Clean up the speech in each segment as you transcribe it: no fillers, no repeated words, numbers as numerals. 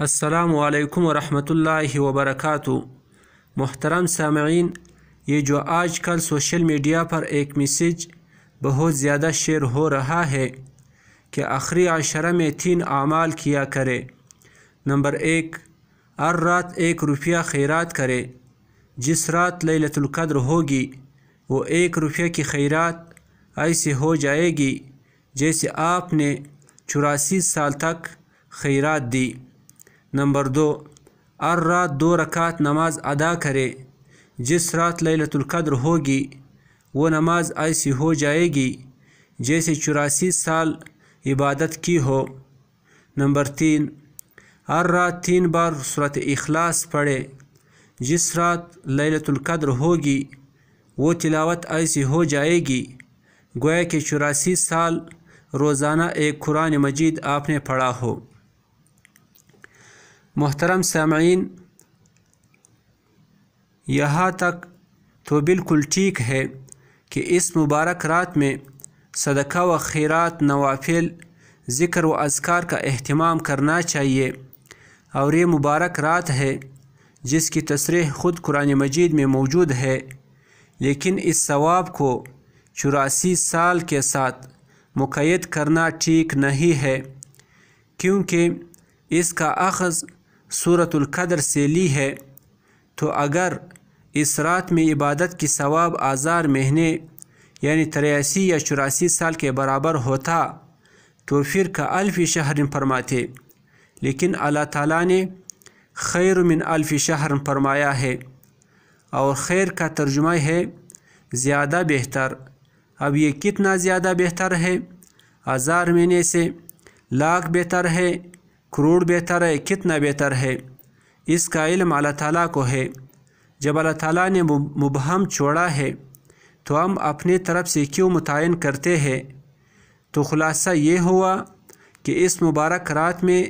السلام علیکم ورحمۃ اللہ وبرکاتہ۔ محترم سامعین، یہ جو آج کل سوشل میڈیا پر ایک میسیج بہت زیادہ شیئر ہو رہا ہے کہ آخری عشرہ میں 3 اعمال کیا کرے۔ نمبر 1، ہر رات 1 روپیہ خیرات کرے۔ جس رات لیلۃ القدر ہوگی وہ 1 روپیہ کی خیرات ایسے ہو جائے گی جیسے آپ نے 84 سال تک خیرات دی۔ نمبر 2، ہر رات 2 رکعت نماز ادا کرے۔ جس رات لیلۃ القدر ہوگی وہ نماز ایسی ہو جائے گی جیسے 84 سال عبادت کی ہو۔ نمبر 3، ہر رات 3 بار سورۃ اخلاص پڑھے۔ جس رات لیلۃ القدر ہوگی وہ تلاوت ایسی ہو جائے گی گویا کہ 84 سال روزانہ ایک قرآن مجید آپ نے پڑھا ہو۔ محترم سامعین، یہاں تک تو بالکل ٹھیک ہے کہ اس مبارک رات میں صدقہ و خیرات، نوافل، ذکر و اذکار کا اہتمام کرنا چاہیے، اور یہ مبارک رات ہے جس کی تصریح خود قرآن مجید میں موجود ہے، لیکن اس ثواب کو 84 سال کے ساتھ مقید کرنا ٹھیک نہیں ہے، کیونکہ اس کا اخذ سورۃ القدر سے لی ہے۔ تو اگر اس رات میں عبادت کی ثواب آذار مہینے یعنی 83 یا 84 سال کے برابر ہوتا تو پھر کا 1000 شہر فرماتے، لیکن اللہ تعالیٰ نے خیر من 1000 شہر فرمایا ہے، اور خیر کا ترجمہ ہے زیادہ بہتر۔ اب یہ کتنا زیادہ بہتر ہے؟ 1000 مہینے سے لاکھ بہتر ہے، کروڑ بہتر ہے، کتنا بہتر ہے؟ اس کا علم اللہ تعالیٰ کو ہے۔ جب اللہ تعالیٰ نے مبہم چھوڑا ہے تو ہم اپنے طرف سے کیوں متعین کرتے ہیں؟ تو خلاصہ یہ ہوا کہ اس مبارک رات میں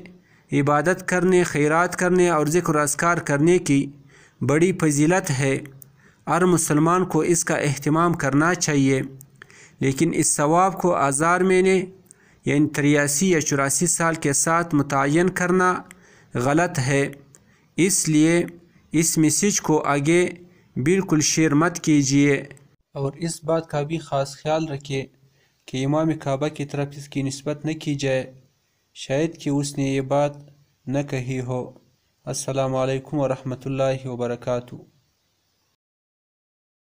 عبادت کرنے، خیرات کرنے اور ذکر و اذکار کرنے کی بڑی فضیلت ہے۔ ہر مسلمان کو اس کا اہتمام کرنا چاہیے، لیکن اس ثواب کو 1000 مہینے یعنی 83 یا 84 سال کے ساتھ متعین کرنا غلط ہے۔ اس لیے اس میسیج کو آگے بالکل شیئر مت کیجیے، اور اس بات کا بھی خاص خیال رکھیے کہ امام کعبہ کی طرف اس کی نسبت نہ کی جائے، شاید کہ اس نے یہ بات نہ کہی ہو۔ السلام علیکم ورحمۃ اللہ وبرکاتہ۔